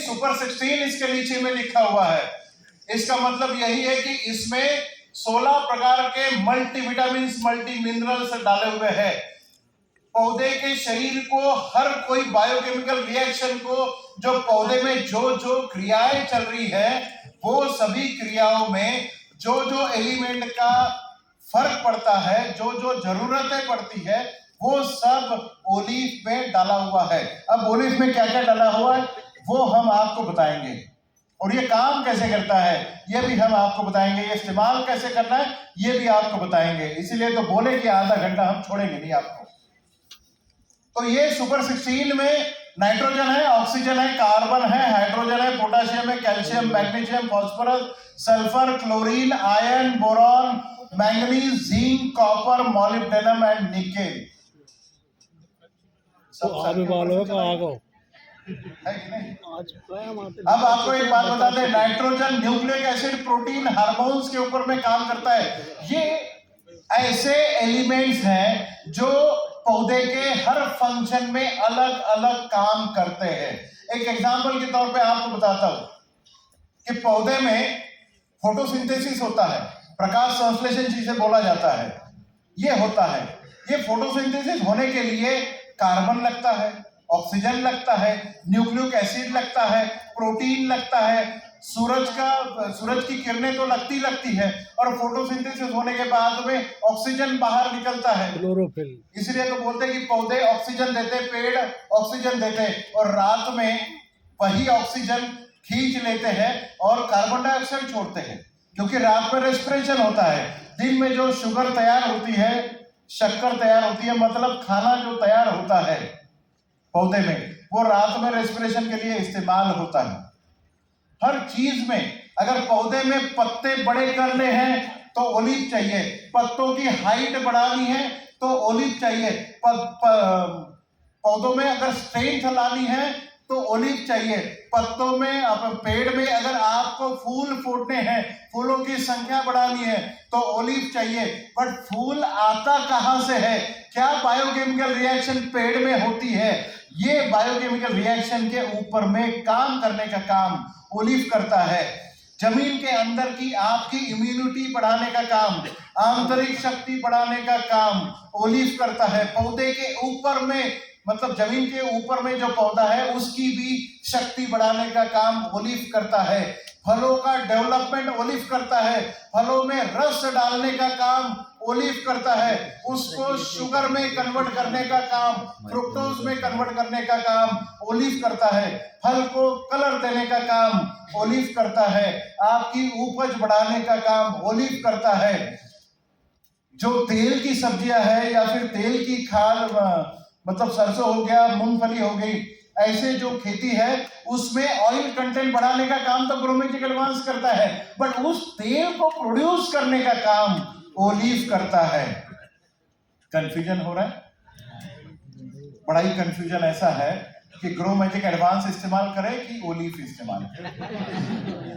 Super 16 इसके नीचे में लिखा हुआ है। इसका मतलब यही है कि इसमें 16 प्रकार के मल्टीविटामिन, मल्टी मिनरल्स डाले हुए हैं। पौधे के शरीर को हर कोई बायोकेमिकल रिएक्शन को, जो पौधे में जो जो क्रियाएं चल रही है, वो सभी क्रियाओं में जो जो एलिमेंट का फर्क पड़ता है, जो जो जरूरतें पड़ती है, वो सब ओलिव में डाला हुआ है। अब ओलिव में क्या क्या डाला हुआ है वो हम आपको बताएंगे, और ये काम कैसे करता है ये भी हम आपको बताएंगे, ये इस्तेमाल कैसे करना है ये भी आपको बताएंगे। इसीलिए तो बोले कि आधा घंटा हम छोड़ेंगे नहीं आपको। तो ये सुपर 16 में नाइट्रोजन है, ऑक्सीजन है, कार्बन है, हाइड्रोजन है, पोटाशियम है, calcium, magnesium, phosphorus, sulphur, chlorine, iron, boron, manganese, zinc, copper, molybdenum and nickel. है कि नहीं? अब आपको एक बात बता दें, nitrogen nucleic acid, protein, hormones के ऊपर में काम करता है। ये ऐसे एलिमेंट्स हैं जो पौधे के हर फंक्शन में अलग अलग काम करते हैं। एक एग्जांपल के तौर पे आपको बताता हूं कि पौधे में फोटोसिंथेसिस होता है, प्रकाश संश्लेषण जिसे बोला जाता है, ये होता है। ये फोटोसिंथेसिस होने के लिए कार्बन लगता है, ऑक्सीजन लगता है, न्यूक्लिक एसिड लगता है, प्रोटीन लगता है, सूरज की किरणें तो लगती है, और फोटोसिंथेसिस होने के बाद में ऑक्सीजन बाहर निकलता है, क्लोरोफिल। इसलिए तो बोलते हैं कि पौधे ऑक्सीजन देते, पेड़ ऑक्सीजन देते, और रात में वही ऑक्सीजन खींच लेते हैं और कार्बन डाइऑक्साइड छोड़ते हैं, क्योंकि रात में रेस्पिरेशन होता है। दिन में जो शुगर तैयार होती है, शक्कर तैयार होती है, मतलब खाना जो तैयार होता है पौधे में, वो रात में रेस्पिरेशन के लिए इस्तेमाल होता है। हर चीज में, अगर पौधे में पत्ते बड़े करने हैं तो ओलिव चाहिए, पत्तों की हाइट बढ़ानी है तो ओलिव चाहिए, पौधों में अगर स्ट्रेंथ लानी है तो ओलिव चाहिए, पत्तों में, पेड़ में अगर आपको फूल फूटने हैं, फूलों की संख्या बढ़ानी है तो ओलिव चाहिए। बट फूल आता कहां से है, क्या बायोकेमिकल रिएक्शन पेड़ में होती है, ये बायोकेमिकल रिएक्शन के ऊपर में काम करने का काम ओलिव करता है। जमीन के अंदर की आपकी इम्यूनिटी बढ़ाने का काम, आंतरिक शक्ति बढ़ाने का काम ओलिव करता है। पौधे के ऊपर में, मतलब जमीन के ऊपर में जो पौधा है उसकी भी शक्ति बढ़ाने का काम ओलिव करता है। फलों का डेवलपमेंट ओलिव करता है, फलों में रस डालने का काम ओलिव करता है, उसको शुगर में कन्वर्ट करने का काम, फ्रुक्टोज में कन्वर्ट करने का काम ओलिव करता है, फल को कलर देने का काम ओलिव करता है, आपकी उपज बढ़ाने का काम ओलिव करता है। जो तेल की सब्जियां है या फिर तेल की खाद, मतलब सरसों हो गया, मूंगफली हो गई, ऐसे जो खेती है उसमें ऑयल कंटेंट बढ़ाने का काम तो ग्रोमेटिक एडवांस करता है, बट उस तेल को प्रोड्यूस करने का काम ओलिव करता है। कंफ्यूजन हो रहा है? बड़ा ही कंफ्यूजन ऐसा है कि ग्रोमेटिक एडवांस इस्तेमाल करें कि ओलिव इस्तेमाल करें,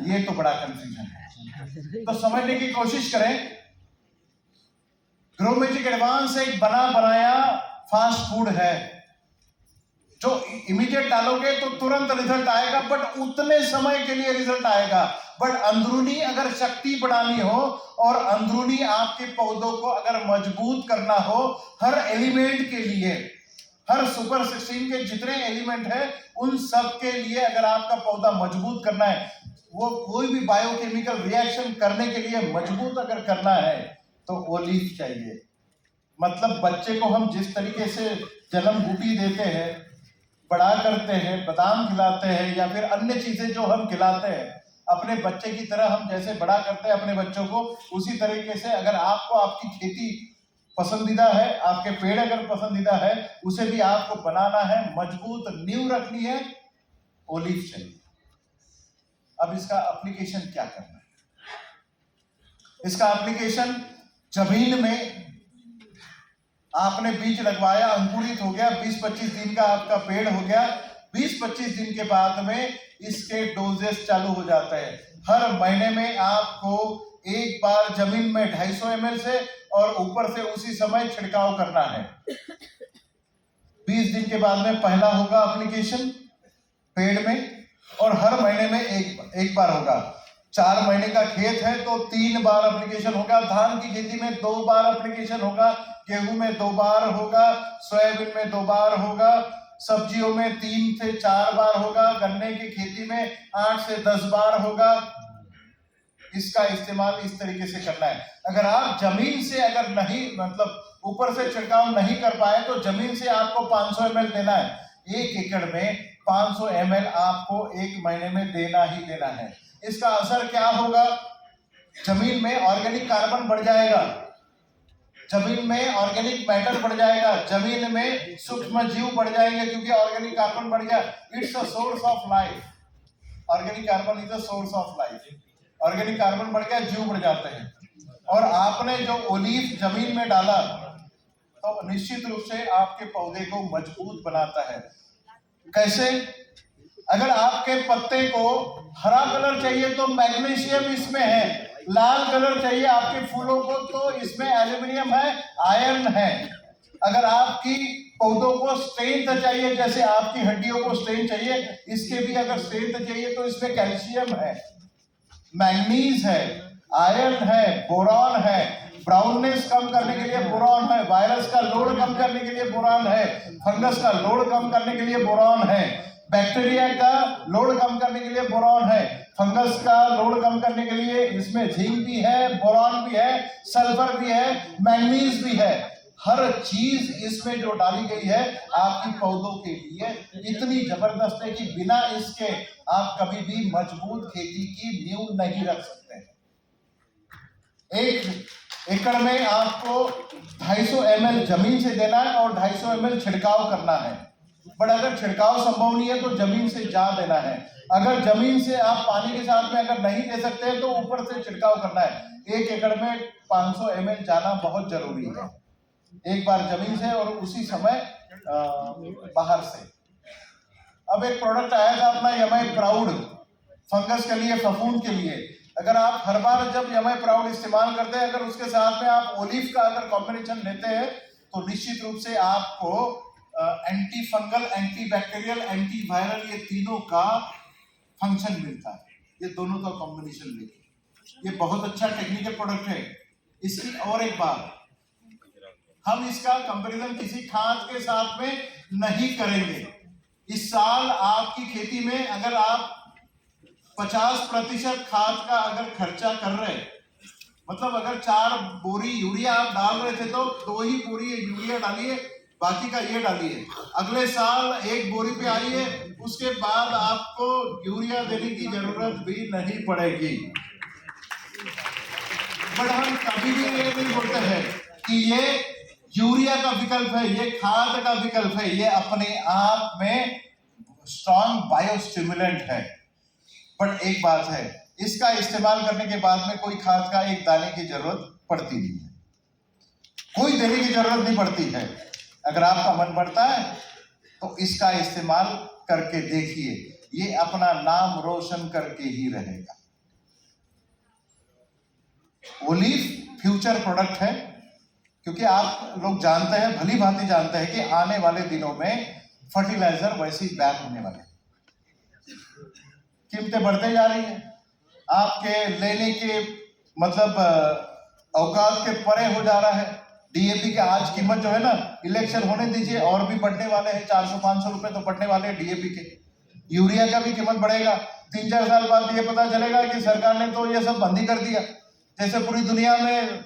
ये तो बड़ा कंफ्यूजन है। तो समझने की कोशिश करें, ग्रोमेटिक एडवांस एक बना बनाया फास्ट फूड है, जो इमीडिएट डालोगे तो तुरंत रिजल्ट आएगा, बट उतने समय के लिए रिजल्ट आएगा। बट अंदरूनी अगर शक्ति बढ़ानी हो और अंदरूनी आपके पौधों को अगर मजबूत करना हो, हर एलिमेंट के लिए, हर सुपर 16 के जितने एलिमेंट है उन सब के लिए अगर आपका पौधा मजबूत करना है, वो कोई भी बायोकेमिकल रिएक्शन करने के लिए मजबूत अगर करना है तो ओलिव चाहिए। मतलब बच्चे को हम जिस तरीके से जन्म बूटी देते हैं, बड़ा करते हैं, बादाम खिलाते हैं या फिर अन्य चीजें जो हम खिलाते हैं, अपने बच्चे की तरह हम जैसे बड़ा करते हैं अपने बच्चों को, उसी तरीके से अगर आपको आपकी खेती पसंदीदा है, आपके पेड़ अगर पसंदीदा है, उसे भी आपको बनाना है, मजबूत नींव रखनी है, ओलिव चाहिए। अब इसका एप्लीकेशन क्या करना है? इसका एप्लीकेशन, जमीन में आपने बीज लगवाया, अंकुरित हो गया, 20-25 दिन का आपका पेड़ हो गया, 20-25 दिन के बाद में इसके डोजेस चालू हो जाते हैं। हर महीने में आपको एक बार जमीन में 250 ml से और ऊपर से उसी समय छिड़काव करना है। 20 दिन के बाद में पहला होगा एप्लीकेशन पेड़ में, और हर एक बार होगा। 4 महीने का खेत है तो 3 बार एप्लीकेशन होगा। धान की खेती में 2 बार एप्लीकेशन होगा, गेहूं में 2 बार होगा, सोयाबीन में 2 बार होगा, सब्जियों में 3 से 4 बार होगा, गन्ने की खेती में 8 से 10 बार होगा। इसका इस्तेमाल इस तरीके से करना है। अगर आप जमीन से अगर नहीं मतलब ऊपर से छिड़काव नहीं कर पाए तो जमीन से आपको 500 ml देना है। 1 एकड़ में 500 ml आपको 1 महीने में देना ही देना है। इसका असर क्या होगा? जमीन में ऑर्गेनिक कार्बन बढ़ जाएगा, जमीन में ऑर्गेनिक मैटर बढ़ जाएगा, जमीन में सूक्ष्म जीव बढ़ जाएंगे क्योंकि ऑर्गेनिक कार्बन बढ़ गया। It's a source of life. Organic carbon is a source of life. Organic carbon बढ़ गया, जीव बढ़ जाते हैं। और आपने जो ओलिव जमीन में डाला तो निश्चित रूप से आपके पौधे को मजबूत बनाता है। कैसे? अगर आपके पत्ते को हरा कलर चाहिए तो मैग्नीशियम इसमें है, लाल कलर चाहिए आपके फूलों को तो इसमें एल्यूमिनियम है, आयरन है। अगर आपकी पौधों को स्ट्रेंथ चाहिए, जैसे आपकी हड्डियों को स्ट्रेंथ चाहिए, इसके भी अगर स्ट्रेंथ चाहिए तो इसमें कैल्शियम है, मैग्नीज है, आयरन है, बोरॉन है, ब्राउननेस कम करने के लिए बोरॉन है, वायरस का लोड कम करने के लिए बोरॉन है, फंगस का लोड कम करने के लिए बोरॉन है, बैक्टीरिया का लोड कम करने के लिए बोरॉन है, फंगस का लोड कम करने के लिए इसमें जिंक भी है, बोरॉन भी है, सल्फर भी है, मैग्नीज भी है। हर चीज इसमें जो डाली गई है आपकी पौधों के लिए इतनी जबरदस्त है कि बिना इसके आप कभी भी मजबूत खेती की नींव नहीं रख सकते। 1 एकड़ में आपको 250 ml जमीन से देना है और 250 ml छिड़काव करना है। बट अगर छिड़काव संभव नहीं है तो जमीन से जा देना है। अगर जमीन से आप पानी के साथ में अगर नहीं दे सकते तो ऊपर से छिड़काव करना है। 1 एकड़ में 500 ml जाना बहुत जरूरी है, एक बार जमीन से और उसी समय बाहर से। अब एक प्रोडक्ट आया था अपना यमाई प्राउड, फंगस के लिए, फफूंद के लिए। अगर आप हर बार जब यमाई प्राउड इस्तेमाल करते हैं, अगर उसके साथ में आप ओलिव का अगर कॉम्बिनेशन लेते हैं तो निश्चित रूप से आपको anti fungal, anti bacterial, anti viral, ये तीनों का फंक्शन मिलता है। ये दोनों का कॉम्बिनेशन लेके ये बहुत अच्छा टेक्निकल प्रोडक्ट है। इसकी और एक बात, हम इसका कंपैरिजन किसी खाद के साथ में नहीं करेंगे। इस साल आपकी खेती में अगर आप 50% खाद का अगर खर्चा कर रहे, मतलब अगर 4 बोरी यूरिया आप डाल रहे थे तो 2 ही बोरी यूरिया डालिए, बाकी का ये डालिए। अगले साल 1 बोरी पे आइए, उसके बाद आपको यूरिया देने की जरूरत भी नहीं पड़ेगी। बट हम कभी भी ये नहीं बोलते हैं कि ये यूरिया का विकल्प है, ये खाद का विकल्प है। ये अपने आप में स्ट्रॉन्ग बायोस्टिमुलेंट है। बट एक बात है, इसका इस्तेमाल करने के बाद में कोई खाद का एक दाने की जरूरत पड़ती नहीं है, कोई देने की जरूरत नहीं पड़ती है। अगर आपका मन बढ़ता है तो इसका इस्तेमाल करके देखिए, ये अपना नाम रोशन करके ही रहेगा। ओलिव फ्यूचर प्रोडक्ट है, क्योंकि आप लोग जानते हैं, भली भांति जानते हैं कि आने वाले दिनों में फर्टिलाइजर वैसे ही बैन होने वाले हैं। कीमतें बढ़ते जा रही हैं, आपके लेने के मतलब औकात के परे हो जा रहा है। डीएपी के आज कीमत जो है ना, इलेक्शन होने दीजिए और भी बढ़ने वाले हैं, 400-500 रुपए तो बढ़ने वाले हैं डीएपी के। यूरिया का भी कीमत बढ़ेगा। 3-4 साल बाद ये पता चलेगा कि सरकार ने तो ये सब बंद ही कर दिया, जैसे पूरी दुनिया में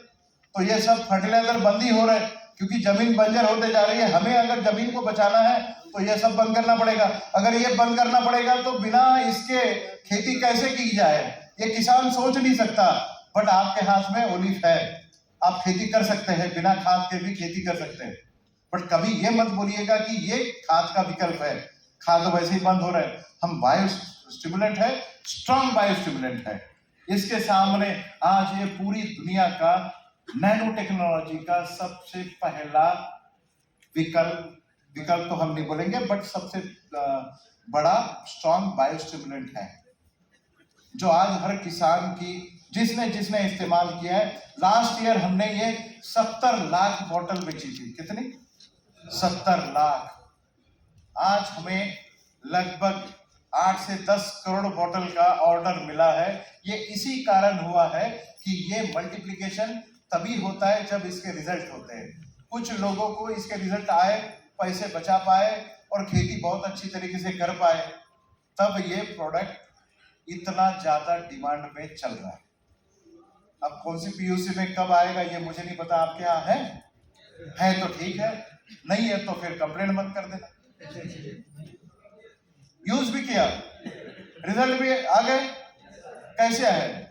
तो ये सब फर्टिलाइजर बंद ही हो रहे हैं, क्योंकि जमीन बंजर होते जा रही है। हमें अगर जमीन को बचाना है तो ये सब बंद करना पड़ेगा। अगर ये बंद करना पड़ेगा तो बिना इसके खेती कैसे की जाए, ये किसान सोच नहीं सकता। बट आपके हाथ में ओलिव है, आप खेती कर सकते हैं, बिना खाद के भी खेती कर सकते हैं। बट कभी ये मत बोलिएगा कि ये खाद का विकल्प है, खाद वैसे ही बंद हो रहे हैं। हम बायो स्टिमुलेंट है, स्ट्रॉन्ग बायो स्टिमुलेंट है। इसके सामने आज ये पूरी दुनिया का नैनो टेक्नोलॉजी का सबसे पहला विकल्प तो हम नहीं बोलेंगे, बट सबसे बड़ा स्ट्रॉन्ग बायो स्टिमुलेंट है, जो आज हर किसान की जिसने इस्तेमाल किया है। लास्ट ईयर हमने ये 70 लाख बॉटल बेची थी। कितनी? 70 लाख। आज हमें लगभग 8 से 10 करोड़ बोतल का ऑर्डर मिला है। ये इसी कारण हुआ है कि ये मल्टीप्लिकेशन तभी होता है जब इसके रिजल्ट होते हैं। कुछ लोगों को इसके रिजल्ट आए, पैसे बचा पाए और खेती बहुत अच्छी तरीके से कर पाए, तब ये प्रोडक्ट इतना ज्यादा डिमांड में चल रहा है। अब कौन सी पीयूसी में कब आएगा ये मुझे नहीं पता, आपके यहाँ है तो ठीक है, नहीं है तो फिर कंप्लेंट मत कर देना। यूज भी किया, रिजल्ट भी आ गए, कैसे आए?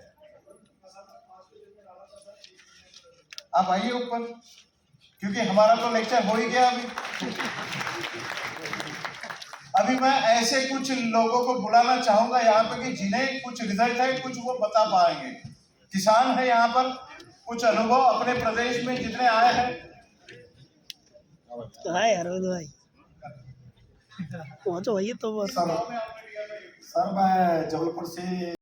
आप आइए ऊपर, क्योंकि हमारा तो लेक्चर हो ही गया अभी मैं ऐसे कुछ लोगों को बुलाना चाहूंगा यहाँ पे कि जिन्हें कुछ रिजल्ट है, कुछ वो बता पाएंगे। किसान है यहाँ पर, कुछ अनुभव अपने प्रदेश में जितने आए हैं। हाय अरविंद भाई, पहुंचो भाई। तो बस सर मैं जबलपुर से